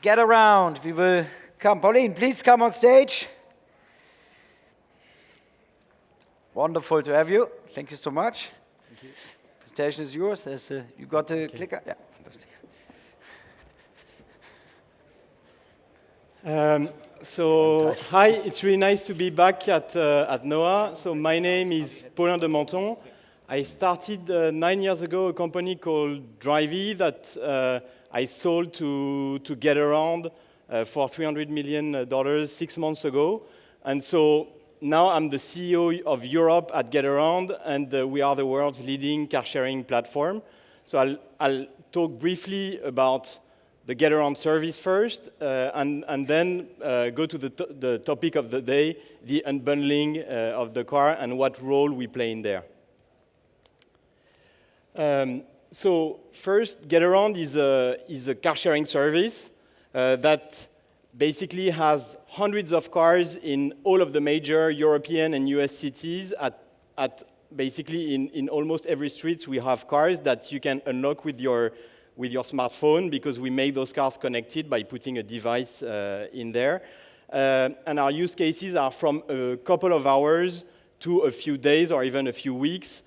Getaround. We will come. Paulin, please come on stage. Wonderful to have you. Thank you so much. Thank you. The station is yours. You got the clicker? Yeah, fantastic. Hi, it's really nice to be back at NOAH. So my name is Paulin Dementhon. I started 9 years ago a company called Drivey that I sold to Getaround for $300 million 6 months ago. And so now I'm the CEO of Europe at Getaround, and we are the world's leading car-sharing platform. So I'll talk briefly about the Getaround service first, and then go to the topic of the day, the unbundling of the car and what role we play in there. So first, Getaround is a car-sharing service that basically has hundreds of cars in all of the major European and US cities. At basically in almost every street, we have cars that you can unlock with your smartphone, because we make those cars connected by putting a device in there. And our use cases are from a couple of hours to a few days or even a few weeks.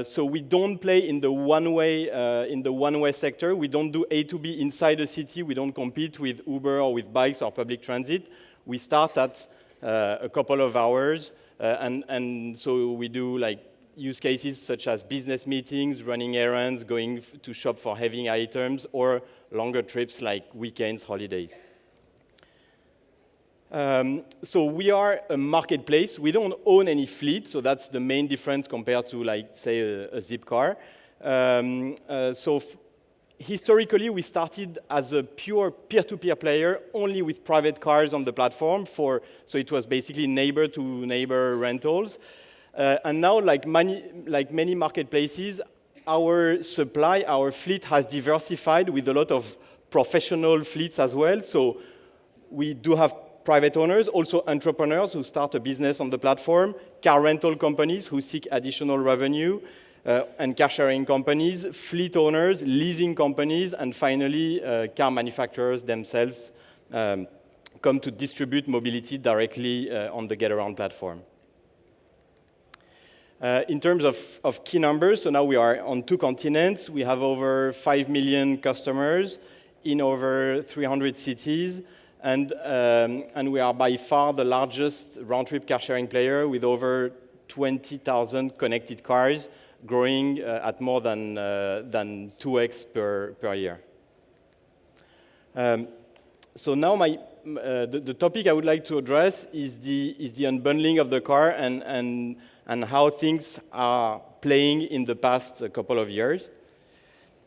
So we don't play in the one-way sector. We don't do A to B inside a city. We don't compete with Uber or with bikes or public transit. We start at a couple of hours, and so we do like use cases such as business meetings, running errands, going to shop for heavy items, or longer trips like weekends, holidays. So we are a marketplace. We don't own any fleet, so that's the main difference compared to, like, say, a Zipcar. Historically, we started as a pure peer-to-peer player, only with private cars on the platform. So it was basically neighbor-to-neighbor rentals. And now, like many marketplaces, our fleet has diversified with a lot of professional fleets as well. So we do have private owners, also entrepreneurs who start a business on the platform, car rental companies who seek additional revenue, and car-sharing companies, fleet owners, leasing companies, and finally, car manufacturers themselves come to distribute mobility directly on the Getaround platform. In terms of key numbers, so now we are on 2 continents. We have over 5 million customers in over 300 cities. And we are by far the largest round-trip car-sharing player with over 20,000 connected cars, growing at more than 2x per year. So now the topic I would like to address is the unbundling of the car and how things are playing in the past couple of years.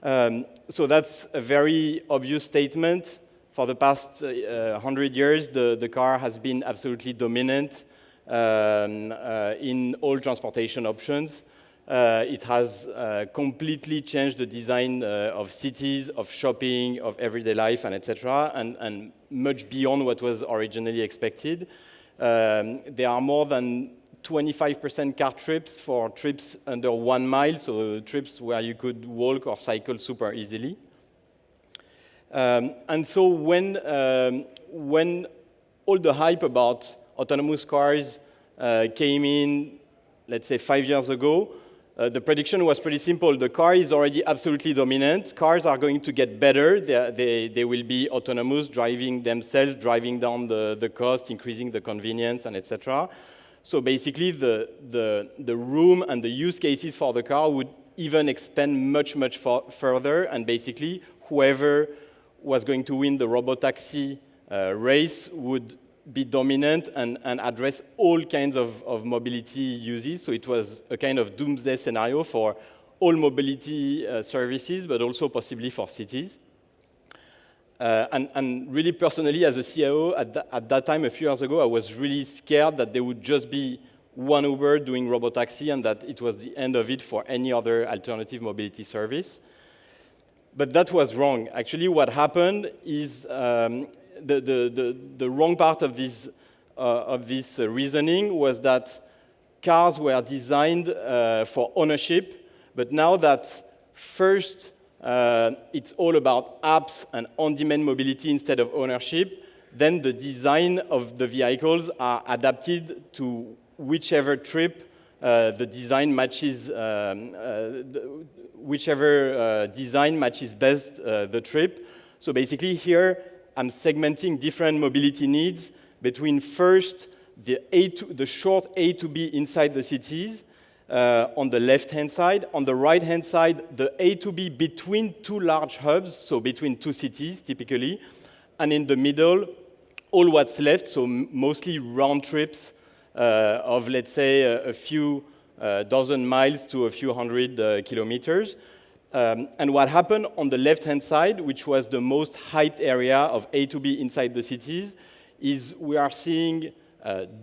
So that's a very obvious statement. For the past 100 years, the car has been absolutely dominant in all transportation options. It has completely changed the design of cities, of shopping, of everyday life, and etc., and much beyond what was originally expected. There are more than 25% car trips for trips under 1 mile, so trips where you could walk or cycle super easily. And so when all the hype about autonomous cars came in, let's say 5 years ago, the prediction was pretty simple. The car is already absolutely dominant. Cars are going to get better. They will be autonomous, driving themselves, driving down the cost, increasing the convenience, and etc. So basically, the room and the use cases for the car would even expand much further, and basically, whoever was going to win the robotaxi race would be dominant and address all kinds of mobility uses. So it was a kind of doomsday scenario for all mobility services, but also possibly for cities. And really personally, as a CIO, at that time, a few years ago, I was really scared that there would just be one Uber doing robotaxi and that it was the end of it for any other alternative mobility service. But that was wrong. Actually, what happened is the wrong part of this reasoning was that cars were designed for ownership, but now that first it's all about apps and on-demand mobility instead of ownership, then the design of the vehicles are adapted to whichever trip the design matches, whichever design matches best the trip. So basically here, I'm segmenting different mobility needs between first the short A to B inside the cities on the left-hand side. On the right-hand side, the A to B between two large hubs, so between two cities typically. And in the middle, all what's left, so mostly round trips of, let's say, a few dozen miles to a few hundred kilometers. And what happened on the left-hand side, which was the most hyped area of A to B inside the cities, is we are seeing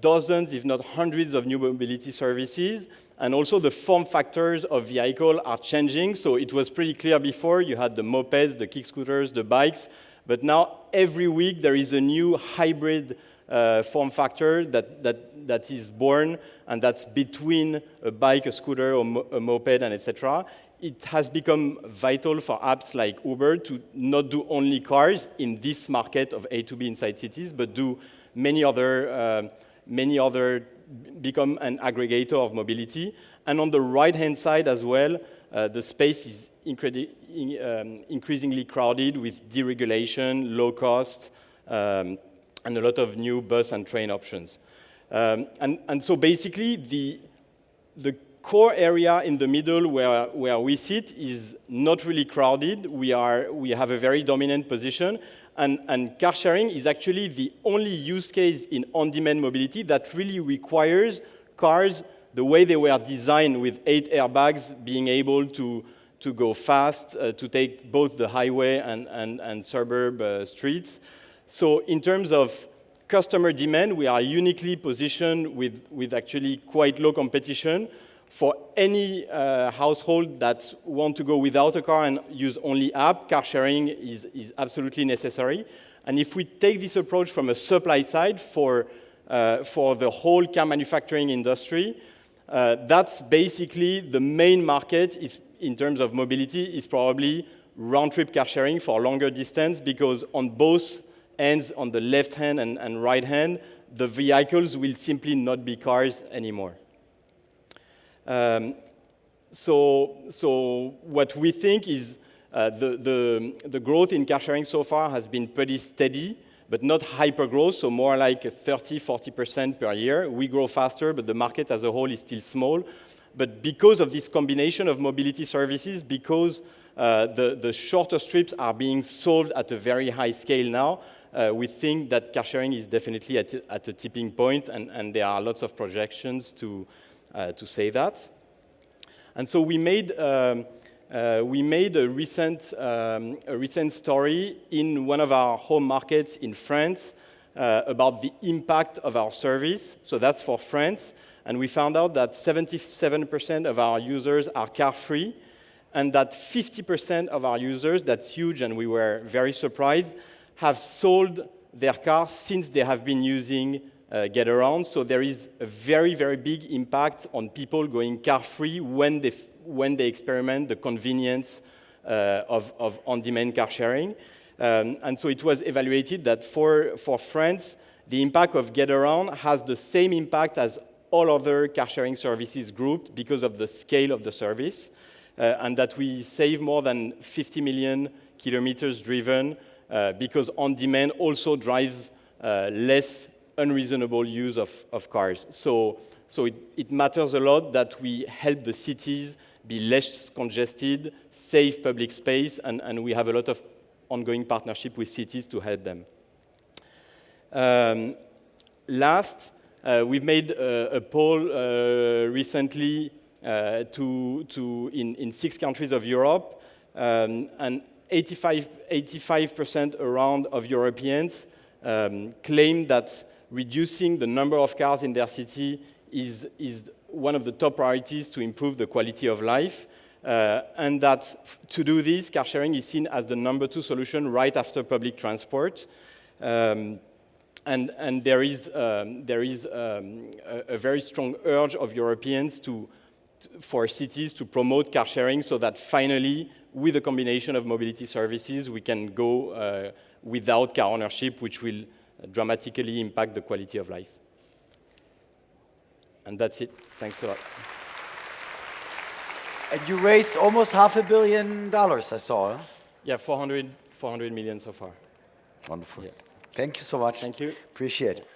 dozens, if not hundreds, of new mobility services. And also the form factors of vehicle are changing. So it was pretty clear before. You had the mopeds, the kick scooters, the bikes. But now every week there is a new hybrid form factor that is born, and that's between a bike, a scooter, or a moped, and etc. It has become vital for apps like Uber to not do only cars in this market of A to B inside cities, but do many other, become an aggregator of mobility. And on the right-hand side as well, the space is increasingly crowded with deregulation, low cost, and a lot of new bus and train options. And so basically, the core area in the middle where we sit is not really crowded. We have a very dominant position. And car sharing is actually the only use case in on-demand mobility that really requires cars the way they were designed, with 8 airbags, being able to go fast, to take both the highway and suburb streets. So in terms of customer demand, we are uniquely positioned with actually quite low competition. For any household that want to go without a car and use only app, car sharing is absolutely necessary. And if we take this approach from a supply side for the whole car manufacturing industry, that's basically the main market is, in terms of mobility, is probably round-trip car sharing for longer distance, because on both ends, on the left hand and right hand, the vehicles will simply not be cars anymore. So what we think is the growth in car sharing so far has been pretty steady, but not hyper growth, so more like 30-40% per year. We grow faster, but the market as a whole is still small. But because of this combination of mobility services, because the shorter trips are being solved at a very high scale now, we think that car sharing is definitely at a tipping point, and there are lots of projections to say that. And so we made a recent story in one of our home markets in France about the impact of our service. So that's for France. And we found out that 77% of our users are car-free, and that 50% of our users, that's huge, and we were very surprised, have sold their car since they have been using Getaround. So there is a very, very big impact on people going car-free when they experiment the convenience of on-demand car sharing. And so it was evaluated that for France, the impact of Getaround has the same impact as all other car sharing services grouped because of the scale of the service, and that we save more than 50 million kilometers driven because on-demand also drives less unreasonable use of cars. So it matters a lot that we help the cities be less congested, save public space, and we have a lot of ongoing partnership with cities to help them. Last, we've made a poll recently in 6 countries of Europe, and 85% around of Europeans claim that reducing the number of cars in their city is one of the top priorities to improve the quality of life, and that to do this, car sharing is seen as the number 2 solution right after public transport. And there is a very strong urge of Europeans to for cities to promote car sharing so that finally, with a combination of mobility services, we can go without car ownership, which will dramatically impact the quality of life. And that's it. Thanks a lot. And you raised almost $500 million, I saw. Huh? Yeah, 400 million so far. Wonderful. Yeah. Thank you so much. Thank you. Appreciate it.